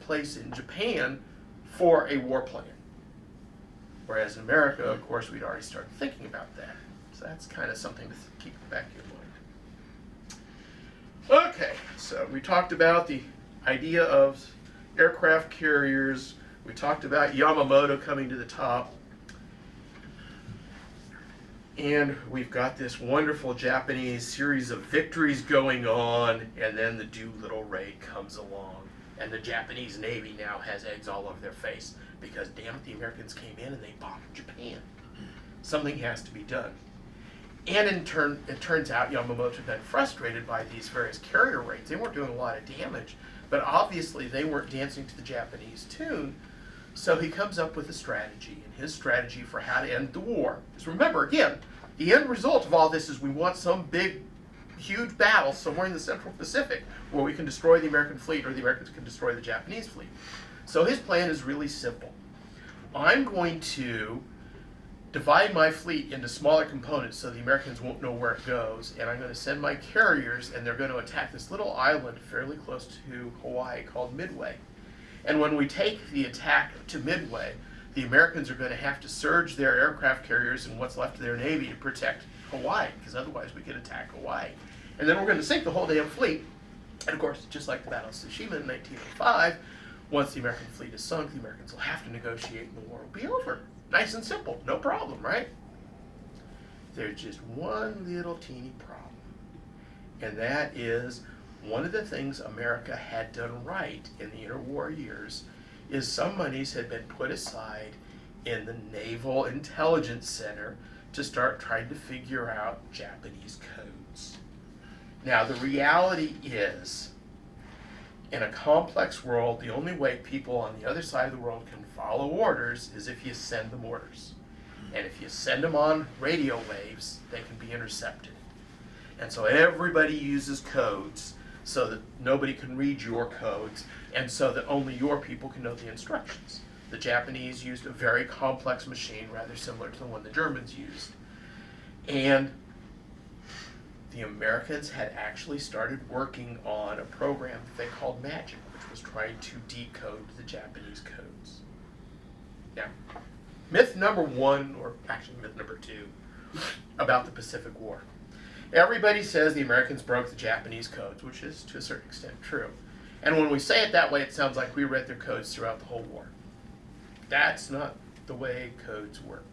place in Japan for a war plan. Whereas in America, of course, we'd already started thinking about that. So that's kind of something to keep in the back of your mind. Okay, so we talked about the idea of aircraft carriers. We talked about Yamamoto coming to the top. And we've got this wonderful Japanese series of victories going on, and then the Doolittle raid comes along. And the Japanese Navy now has eggs all over their face because, damn it, the Americans came in and they bombed Japan. Something has to be done. And in turn, it turns out Yamamoto had been frustrated by these various carrier raids. They weren't doing a lot of damage, but obviously they weren't dancing to the Japanese tune. So he comes up with a strategy, and his strategy for how to end the war. Because remember, again, the end result of all this is we want some big, huge battle somewhere in the Central Pacific where we can destroy the American fleet or the Americans can destroy the Japanese fleet. So his plan is really simple. I'm going to divide my fleet into smaller components so the Americans won't know where it goes, and I'm going to send my carriers, and they're going to attack this little island fairly close to Hawaii called Midway. And when we take the attack to Midway, the Americans are going to have to surge their aircraft carriers and what's left of their Navy to protect Hawaii, because otherwise we could attack Hawaii. And then we're going to sink the whole damn fleet. And of course, just like the Battle of Tsushima in 1905, once the American fleet is sunk, the Americans will have to negotiate and the war will be over. Nice and simple, no problem, right? There's just one little teeny problem. And that is, one of the things America had done right in the interwar years is some monies had been put aside in the Naval Intelligence Center to start trying to figure out Japanese codes. Now, the reality is, in a complex world, the only way people on the other side of the world can follow orders is if you send them orders. And if you send them on radio waves, they can be intercepted. And so everybody uses codes so that nobody can read your codes, and so that only your people can know the instructions. The Japanese used a very complex machine, rather similar to the one the Germans used. And the Americans had actually started working on a program that they called Magic, which was trying to decode the Japanese codes. Now, myth number one, or actually myth number two, about the Pacific War. Everybody says the Americans broke the Japanese codes, which is to a certain extent true. And when we say it that way, it sounds like we read their codes throughout the whole war. That's not the way codes work.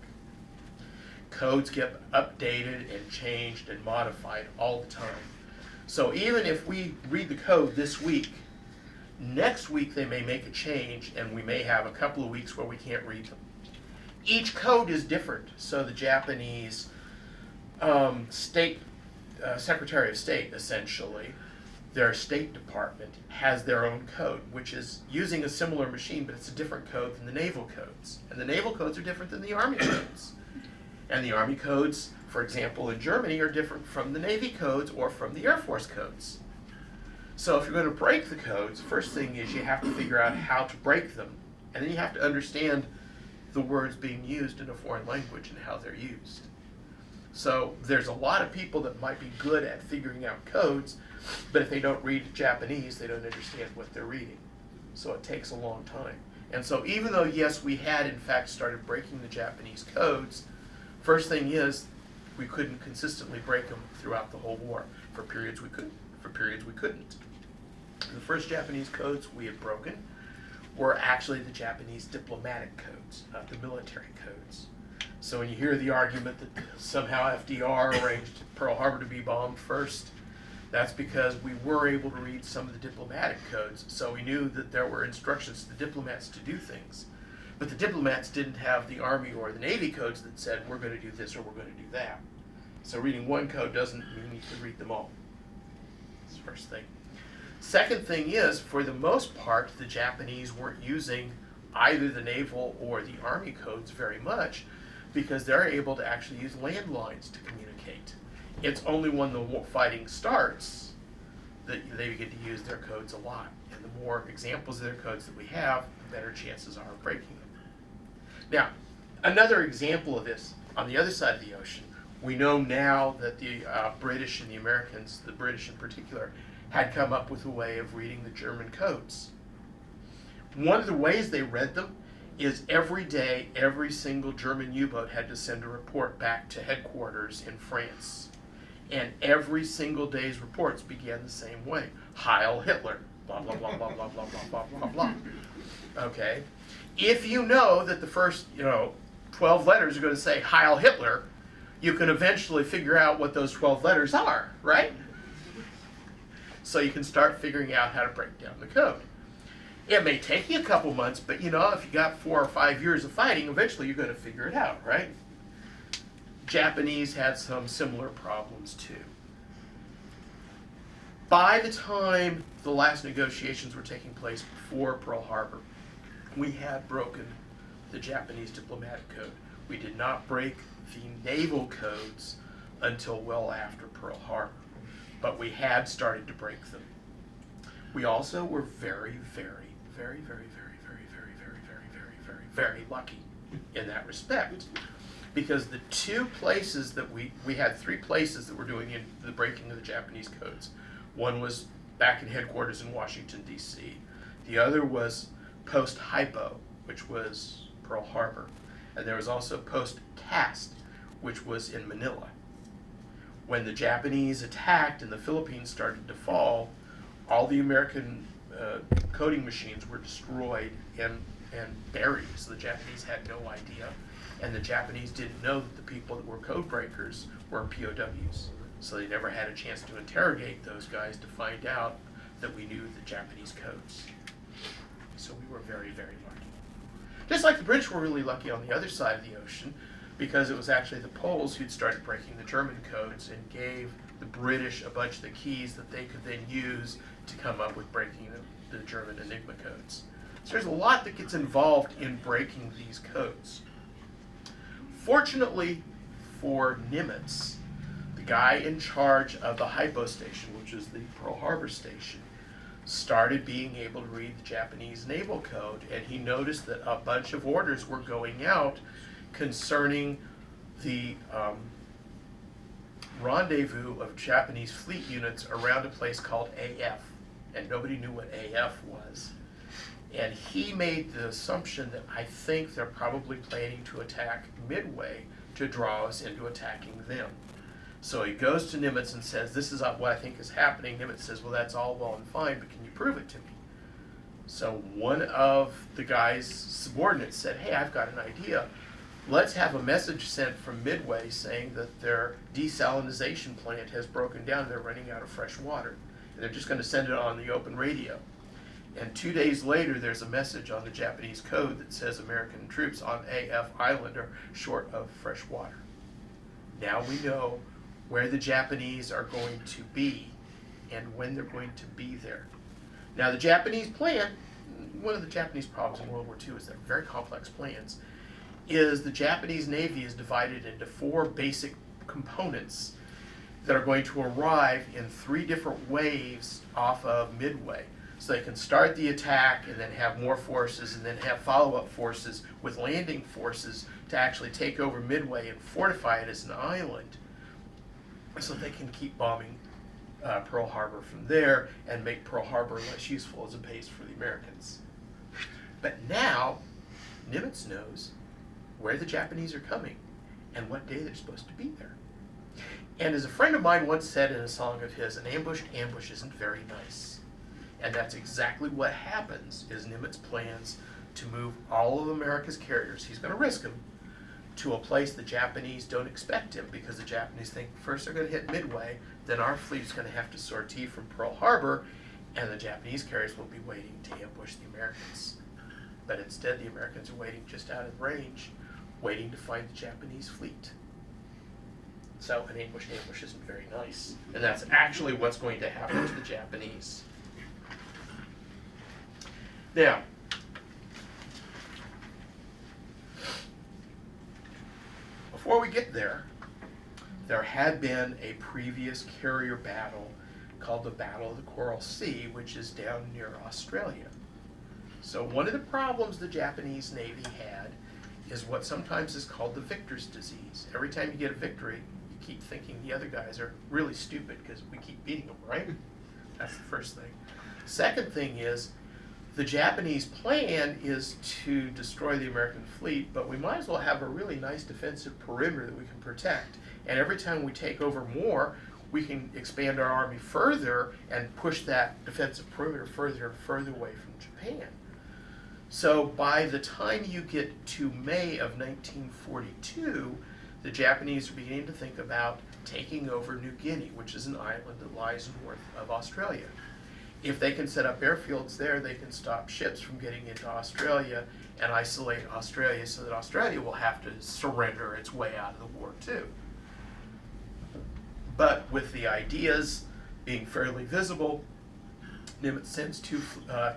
Codes get updated and changed and modified all the time. So even if we read the code this week, next week they may make a change and we may have a couple of weeks where we can't read them. Each code is different. So the Japanese Secretary of State, essentially, their State Department has their own code, which is using a similar machine, but it's a different code than the naval codes. And the naval codes are different than the Army codes. And the Army codes, for example, in Germany, are different from the Navy codes or from the Air Force codes. So if you're going to break the codes, first thing is you have to figure out how to break them. And then you have to understand the words being used in a foreign language and how they're used. So there's a lot of people that might be good at figuring out codes, but if they don't read Japanese, they don't understand what they're reading. So it takes a long time. And so even though, yes, we had in fact started breaking the Japanese codes, first thing is we couldn't consistently break them throughout the whole war. For periods we could, for periods we couldn't. The first Japanese codes we had broken were actually the Japanese diplomatic codes, not the military codes. So when you hear the argument that somehow FDR arranged Pearl Harbor to be bombed first, that's because we were able to read some of the diplomatic codes, so we knew that there were instructions to the diplomats to do things. But the diplomats didn't have the Army or the Navy codes that said, we're going to do this or we're going to do that. So reading one code doesn't mean you can read them all. That's the first thing. Second thing is, for the most part, the Japanese weren't using either the naval or the Army codes very much, because they're able to actually use landlines to communicate. It's only when the fighting starts that they begin to use their codes a lot. And the more examples of their codes that we have, the better chances are of breaking them. Now, another example of this, on the other side of the ocean, we know now that the British and the Americans, the British in particular, had come up with a way of reading the German codes. One of the ways they read them is every day, every single German U-boat had to send a report back to headquarters in France. And every single day's reports began the same way. Heil Hitler, blah, blah, blah, blah, blah, blah, blah, blah, blah, blah. Okay? If you know that the first, 12 letters are going to say Heil Hitler, you can eventually figure out what those 12 letters are, right? So you can start figuring out how to break down the code. It may take you a couple months, but if you got 4 or 5 years of fighting, eventually you're going to figure it out, right? Japanese had some similar problems too. By the time the last negotiations were taking place before Pearl Harbor, we had broken the Japanese diplomatic code. We did not break the naval codes until well after Pearl Harbor, but we had started to break them. We also were very, very, very, very, very, very, very, very, very, very, very, very lucky in that respect, because the two places that we had 3 places that were doing the breaking of the Japanese codes. One was back in headquarters in Washington, D.C. The other was post Hypo, which was Pearl Harbor. And there was also post Cast, which was in Manila. When the Japanese attacked and the Philippines started to fall, all the American coding machines were destroyed and buried, so the Japanese had no idea. And the Japanese didn't know that the people that were code breakers were POWs. So they never had a chance to interrogate those guys to find out that we knew the Japanese codes. So we were very, very lucky. Just like the British were really lucky on the other side of the ocean, because it was actually the Poles who'd started breaking the German codes and gave the British a bunch of the keys that they could then use to come up with breaking the German Enigma codes. So there's a lot that gets involved in breaking these codes. Fortunately for Nimitz, the guy in charge of the Hypo station, which is the Pearl Harbor station, started being able to read the Japanese naval code, and he noticed that a bunch of orders were going out concerning the rendezvous of Japanese fleet units around a place called AF, and nobody knew what AF was. And he made the assumption that I think they're probably planning to attack Midway to draw us into attacking them. So he goes to Nimitz and says, this is what I think is happening. Nimitz says, well, that's all well and fine, but can you prove it to me? So one of the guy's subordinates said, hey, I've got an idea. Let's have a message sent from Midway saying that their desalinization plant has broken down. They're running out of fresh water. And they're just going to send it on the open radio. And 2 days later, there's a message on the Japanese code that says American troops on AF Island are short of fresh water. Now we know where the Japanese are going to be and when they're going to be there. Now the Japanese plan, one of the Japanese problems in World War II is they're very complex plans, is the Japanese Navy is divided into 4 basic components that are going to arrive in 3 different waves off of Midway. So they can start the attack and then have more forces and then have follow-up forces with landing forces to actually take over Midway and fortify it as an island, so they can keep bombing Pearl Harbor from there and make Pearl Harbor less useful as a base for the Americans. But now, Nimitz knows where the Japanese are coming and what day they're supposed to be there. And as a friend of mine once said in a song of his, an ambushed ambush isn't very nice. And that's exactly what happens, is Nimitz plans to move all of America's carriers, he's going to risk them, to a place the Japanese don't expect him, because the Japanese think first they're going to hit Midway, then our fleet is going to have to sortie from Pearl Harbor, and the Japanese carriers will be waiting to ambush the Americans. But instead the Americans are waiting just out of range, waiting to find the Japanese fleet. So an ambush isn't very nice. And that's actually what's going to happen to the Japanese. Now, before we get there, there had been a previous carrier battle called the Battle of the Coral Sea, which is down near Australia. So one of the problems the Japanese Navy had is what sometimes is called the victor's disease. Every time you get a victory, you keep thinking the other guys are really stupid because we keep beating them, right? That's the first thing. Second thing is, The Japanese plan is to destroy the American fleet, but we might as well have a really nice defensive perimeter that we can protect. And every time we take over more, we can expand our army further and push that defensive perimeter further and further away from Japan. So by the time you get to May of 1942, the Japanese are beginning to think about taking over New Guinea, which is an island that lies north of Australia. If they can set up airfields there, they can stop ships from getting into Australia and isolate Australia so that Australia will have to surrender its way out of the war too. But with the ideas being fairly visible, Nimitz sends two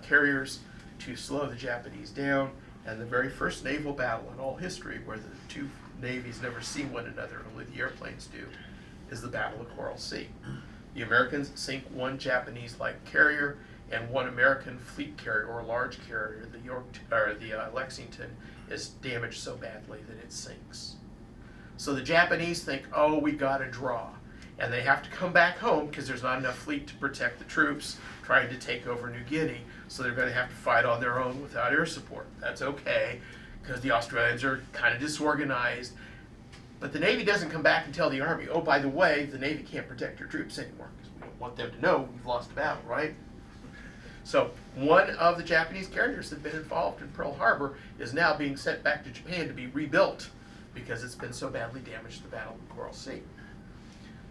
carriers to slow the Japanese down, and the very first naval battle in all history, where the two navies never see one another, only the airplanes do, is the Battle of Coral Sea. The Americans sink one Japanese-like carrier, and one American fleet carrier or large carrier, the Lexington, is damaged so badly that it sinks. So the Japanese think, oh, we got a draw. And they have to come back home because there's not enough fleet to protect the troops trying to take over New Guinea. So they're going to have to fight on their own without air support. That's okay, because the Australians are kind of disorganized. But the Navy doesn't come back and tell the Army, oh, by the way, the Navy can't protect your troops anymore, because we don't want them to know we've lost the battle, right? So one of the Japanese carriers that have been involved in Pearl Harbor is now being sent back to Japan to be rebuilt because it's been so badly damaged in the Battle of Coral Sea.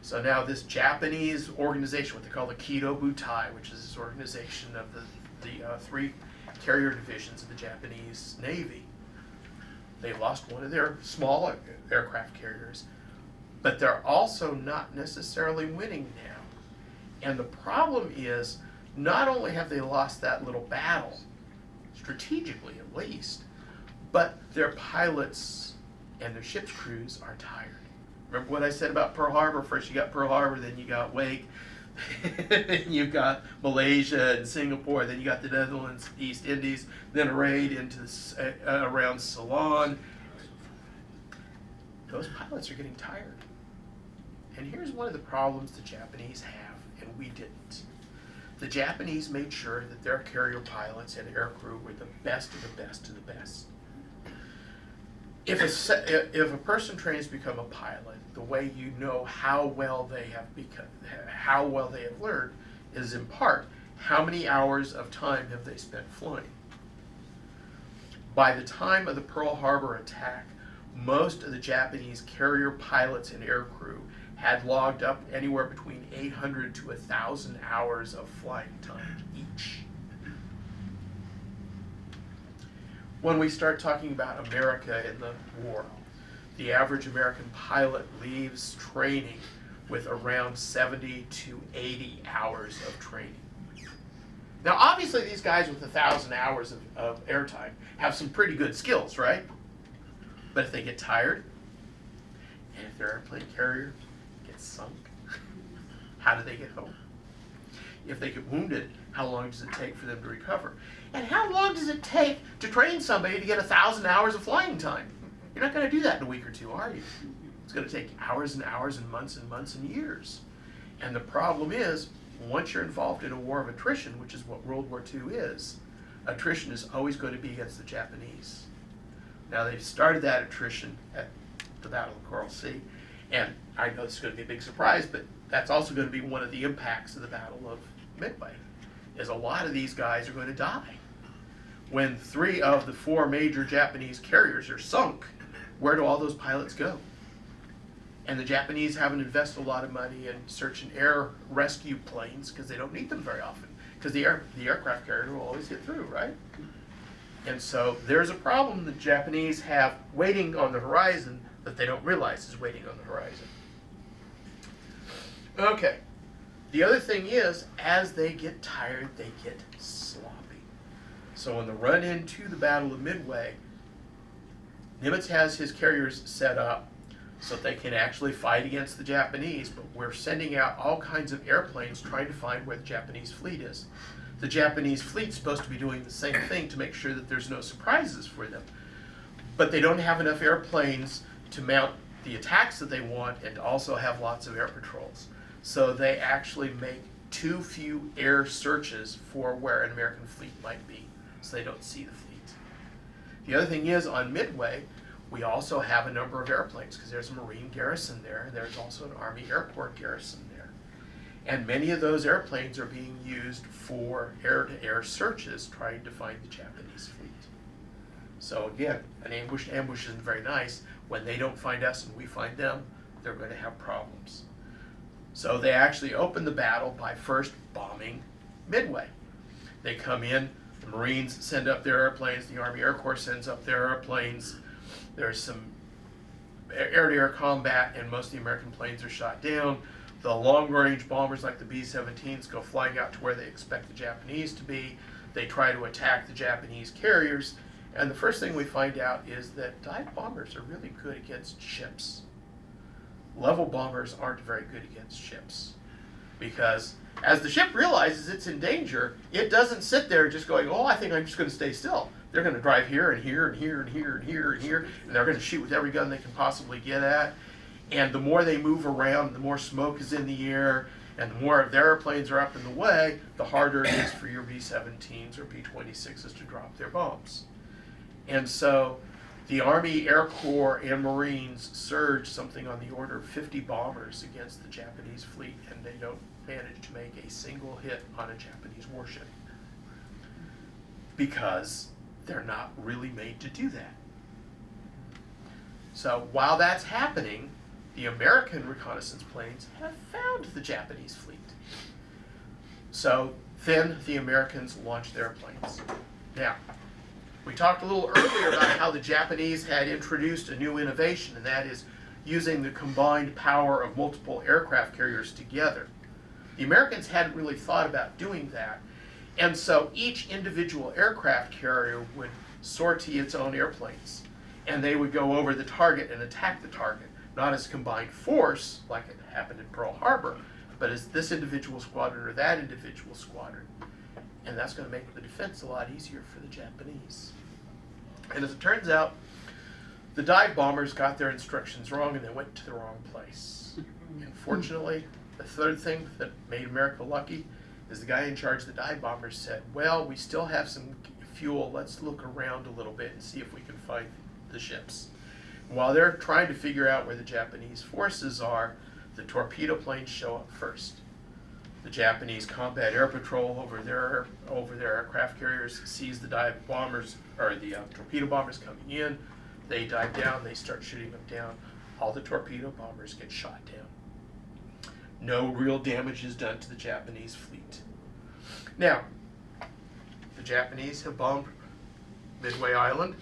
So now this Japanese organization, what they call the Kido Butai, which is this organization of the three carrier divisions of the Japanese Navy, they've lost one of their small aircraft carriers, but they're also not necessarily winning now. And the problem is, not only have they lost that little battle, strategically at least, but their pilots and their ship's crews are tired. Remember what I said about Pearl Harbor? First you got Pearl Harbor, then you got Wake, then you got Malaysia and Singapore, then you got the Netherlands, East Indies, then a raid into around Ceylon. Those pilots are getting tired. And here's one of the problems the Japanese have, and we didn't. The Japanese made sure that their carrier pilots and aircrew were the best of the best of the best. If a person trains to become a pilot, the way you know how well they have learned is in part how many hours of time have they spent flying. By the time of the Pearl Harbor attack, most of the Japanese carrier pilots and aircrew had logged up anywhere between 800 to 1,000 hours of flying time each. When we start talking about America in the war, the average American pilot leaves training with around 70 to 80 hours of training. Now, obviously, these guys with 1,000 hours of airtime have some pretty good skills, right? But if they get tired, and if their airplane carrier gets sunk, how do they get home? If they get wounded, how long does it take for them to recover? And how long does it take to train somebody to get 1,000 hours of flying time? You're not going to do that in a week or two, are you? It's going to take hours and hours and months and years. And the problem is, once you're involved in a war of attrition, which is what World War II is, attrition is always going to be against the Japanese. Now, they've started that attrition at the Battle of Coral Sea, and I know this is going to be a big surprise, but that's also going to be one of the impacts of the Battle of Midway, is a lot of these guys are going to die. When 3 of the 4 major Japanese carriers are sunk, where do all those pilots go? And the Japanese haven't invested a lot of money in search and air rescue planes because they don't need them very often, because the aircraft carrier will always get through, right? And so there's a problem the Japanese have waiting on the horizon that they don't realize is waiting on the horizon. Okay. The other thing is, as they get tired, they get sloppy. So in the run into the Battle of Midway, Nimitz has his carriers set up so that they can actually fight against the Japanese, but we're sending out all kinds of airplanes trying to find where the Japanese fleet is. The Japanese fleet's supposed to be doing the same thing to make sure that there's no surprises for them. But they don't have enough airplanes to mount the attacks that they want and to also have lots of air patrols. So they actually make too few air searches for where an American fleet might be. so they don't see the fleet. The other thing is, on Midway, we also have a number of airplanes, because there's a Marine garrison there, and there's also an Army Air Corps garrison there. And many of those airplanes are being used for air-to-air searches, trying to find the Japanese fleet. So again, an ambush isn't very nice. When they don't find us and we find them, they're going to have problems. So they actually open the battle by first bombing Midway. They come in, the Marines send up their airplanes, the Army Air Corps sends up their airplanes. There's some air-to-air combat, and most of the American planes are shot down. The long-range bombers like the B-17s go flying out to where they expect the Japanese to be. They try to attack the Japanese carriers, and the first thing we find out is that dive bombers are really good against ships. Level bombers aren't very good against ships, because as the ship realizes it's in danger, it doesn't sit there just going, oh, I think I'm just going to stay still. They're going to drive here and here and here and here and here and here, and they're going to shoot with every gun they can possibly get at. And the more they move around, the more smoke is in the air, and the more of their airplanes are up in the way, the harder it is for your B-17s or B-26s to drop their bombs. And so the Army, Air Corps, and Marines surge something on the order of 50 bombers against the Japanese fleet, and they don't manage to make a single hit on a Japanese warship, because they're not really made to do that. So while that's happening, the American reconnaissance planes have found the Japanese fleet. So then the Americans launch their planes. Now, we talked a little earlier about how the Japanese had introduced a new innovation, and that is using the combined power of multiple aircraft carriers together. The Americans hadn't really thought about doing that, and so each individual aircraft carrier would sortie its own airplanes, and they would go over the target and attack the target, not as combined force like it happened in Pearl Harbor, but as this individual squadron or that individual squadron. And that's going to make the defense a lot easier for the Japanese. And as it turns out, the dive bombers got their instructions wrong, and they went to the wrong place. Unfortunately, the third thing that made America lucky is the guy in charge of the dive bombers said, well, we still have some fuel, let's look around a little bit and see if we can find the ships. While they're trying to figure out where the Japanese forces are, the torpedo planes show up first. The Japanese combat air patrol over their aircraft carriers sees the dive bombers, or the torpedo bombers coming in. They dive down, they start shooting them down. All the torpedo bombers get shot down. No real damage is done to the Japanese fleet. Now, the Japanese have bombed Midway Island.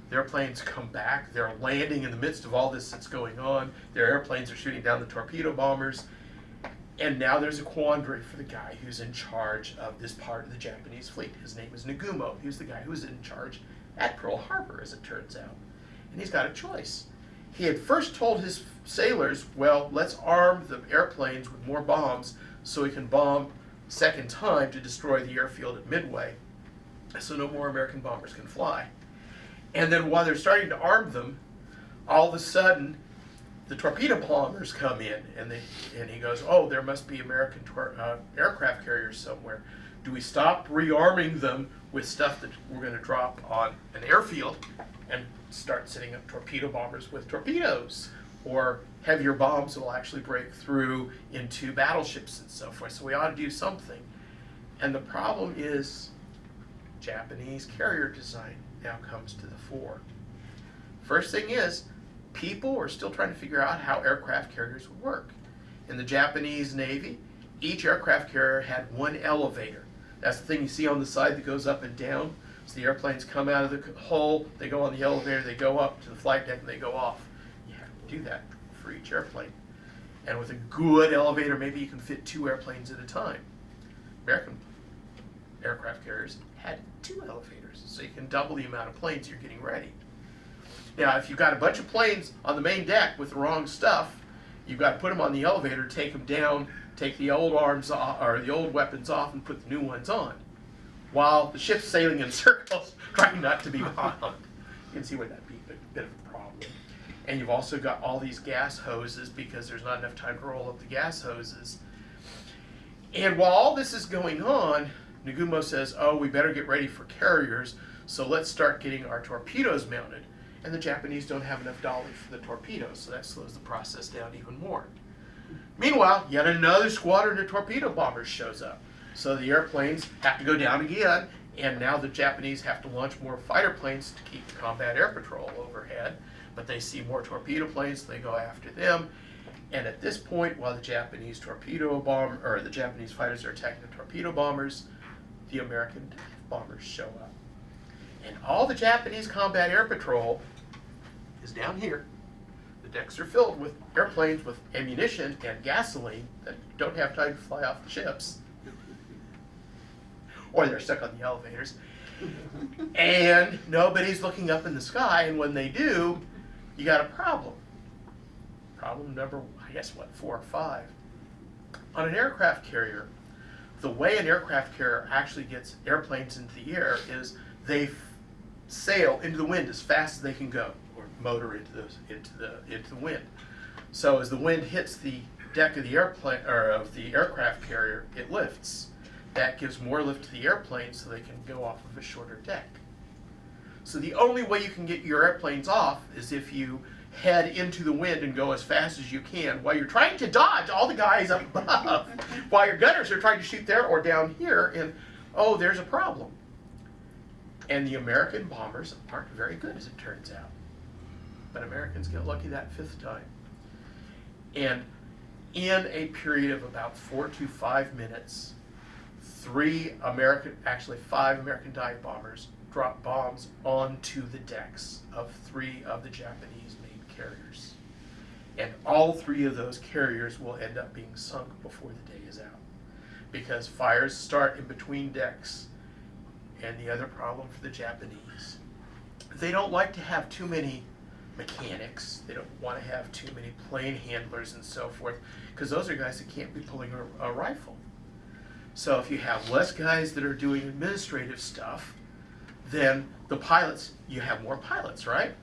Their planes come back. They're landing in the midst of all this that's going on. Their airplanes are shooting down the torpedo bombers. And now there's a quandary for the guy who's in charge of this part of the Japanese fleet. His name is Nagumo. He was the guy who was in charge at Pearl Harbor, as it turns out. And he's got a choice. He had first told his sailors, well, let's arm the airplanes with more bombs so we can bomb a second time to destroy the airfield at Midway, so no more American bombers can fly. And then while they're starting to arm them, all of a sudden, the torpedo bombers come in, and he goes, oh, there must be American aircraft carriers somewhere. Do we stop rearming them with stuff that we're going to drop on an airfield and start setting up torpedo bombers with torpedoes, or heavier bombs that will actually break through into battleships and so forth? So we ought to do something. And the problem is Japanese carrier design now comes to the fore. First thing is, people are still trying to figure out how aircraft carriers would work. In the Japanese Navy, each aircraft carrier had one elevator. That's the thing you see on the side that goes up and down. So the airplanes come out of the hull, they go on the elevator, they go up to the flight deck, and they go off. You have to do that for each airplane. And with a good elevator, maybe you can fit 2 airplanes at a time. American aircraft carriers had 2 elevators, so you can double the amount of planes you're getting ready. Now, if you've got a bunch of planes on the main deck with the wrong stuff, you've got to put them on the elevator, take them down, take the old arms off, or the old weapons off, and put the new ones on, while the ship's sailing in circles, trying not to be bombed. You can see why that'd be a bit of a problem. And you've also got all these gas hoses, because there's not enough time to roll up the gas hoses. And while all this is going on, Nagumo says, oh, we better get ready for carriers, so let's start getting our torpedoes mounted. And the Japanese don't have enough dolly for the torpedoes, so that slows the process down even more. Meanwhile, yet another squadron of torpedo bombers shows up. So the airplanes have to go down again, and now the Japanese have to launch more fighter planes to keep the combat air patrol overhead. But they see more torpedo planes, so they go after them. And at this point, while the Japanese the Japanese fighters are attacking the torpedo bombers, the American dive bombers show up. And all the Japanese combat air patrol is down here. The decks are filled with airplanes with ammunition and gasoline that don't have time to fly off the ships. Or they're stuck on the elevators. And nobody's looking up in the sky, and when they do, you got a problem. Problem number, 4 or 5. On an aircraft carrier, the way an aircraft carrier actually gets airplanes into the air is they sail into the wind as fast as they can go, or motor into the wind. So as the wind hits the deck of the airplane or of the aircraft carrier, it lifts. That gives more lift to the airplane so they can go off of a shorter deck. So the only way you can get your airplanes off is if you head into the wind and go as fast as you can while you're trying to dodge all the guys up above, while your gunners are trying to shoot there or down here, and oh, there's a problem. And the American bombers aren't very good, as it turns out. But Americans get lucky that 5th time. And in a period of about 4 to 5 minutes, 5 American dive bombers drop bombs onto the decks of 3 of the Japanese main carriers. And all 3 of those carriers will end up being sunk before the day is out, because fires start in between decks. And the other problem for the Japanese, they don't like to have too many mechanics. They don't want to have too many plane handlers and so forth, because those are guys that can't be pulling a rifle. So if you have less guys that are doing administrative stuff, then the pilots, you have more pilots, right?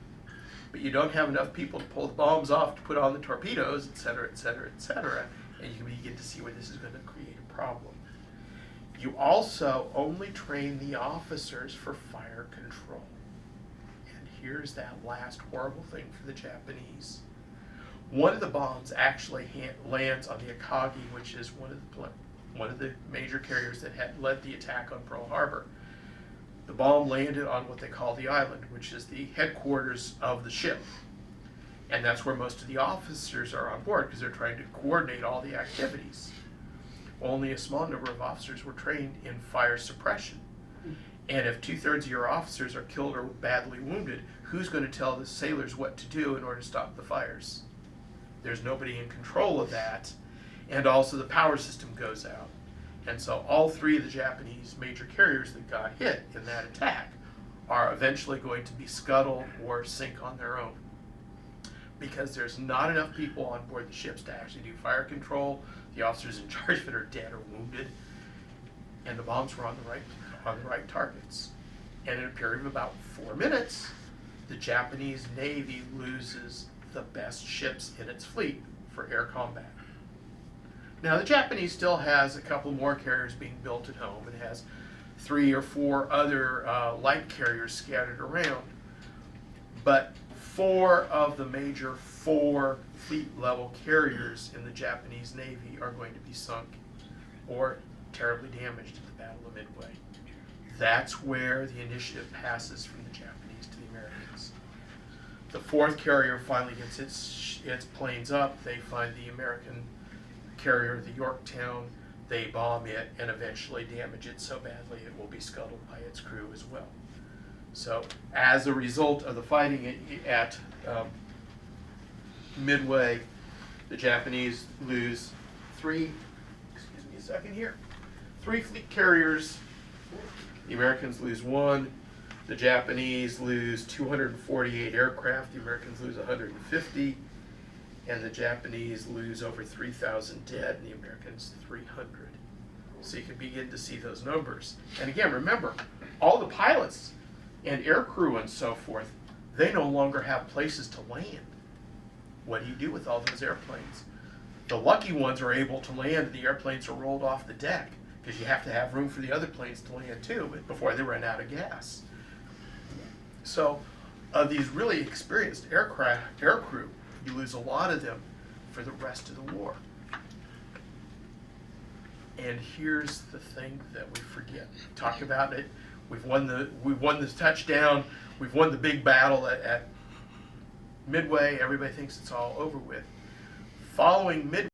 But you don't have enough people to pull the bombs off, to put on the torpedoes, et cetera, et cetera, et cetera. And you can begin to see where this is going to create a problem. You also only train the officers for fire control. And here's that last horrible thing for the Japanese. One of the bombs actually lands on the Akagi, which is one of the major carriers that had led the attack on Pearl Harbor. The bomb landed on what they call the island, which is the headquarters of the ship. And that's where most of the officers are on board, because they're trying to coordinate all the activities. Only a small number of officers were trained in fire suppression. And if 2/3 of your officers are killed or badly wounded, who's going to tell the sailors what to do in order to stop the fires? There's nobody in control of that. And also the power system goes out. And so all 3 of the Japanese major carriers that got hit in that attack are eventually going to be scuttled or sink on their own, because there's not enough people on board the ships to actually do fire control. The officers in charge of it are dead or wounded, and the bombs were on the right targets. And in a period of about 4 minutes, the Japanese Navy loses the best ships in its fleet for air combat. Now, the Japanese still has a couple more carriers being built at home. It has 3 or 4 other light carriers scattered around. But 4 of the major 4 fleet-level carriers in the Japanese Navy are going to be sunk or terribly damaged at the Battle of Midway. That's where the initiative passes from the Japanese to the Americans. The 4th carrier finally gets its planes up. They find the American carrier, the Yorktown. They bomb it and eventually damage it so badly it will be scuttled by its crew as well. So as a result of the fighting at Midway, the Japanese lose 3 fleet carriers. The Americans lose 1. The Japanese lose 248 aircraft. The Americans lose 150. And the Japanese lose over 3,000 dead, and the Americans 300. So you can begin to see those numbers. And again, remember, all the pilots and air crew and so forth, they no longer have places to land. What do you do with all those airplanes? The lucky ones are able to land, and the airplanes are rolled off the deck. because you have to have room for the other planes to land too, but before they run out of gas. So these really experienced aircrew, you lose a lot of them for the rest of the war. And here's the thing that we forget. Talk about it. We've won the touchdown. We've won the big battle at Midway. Everybody thinks it's all over with. Following Midway,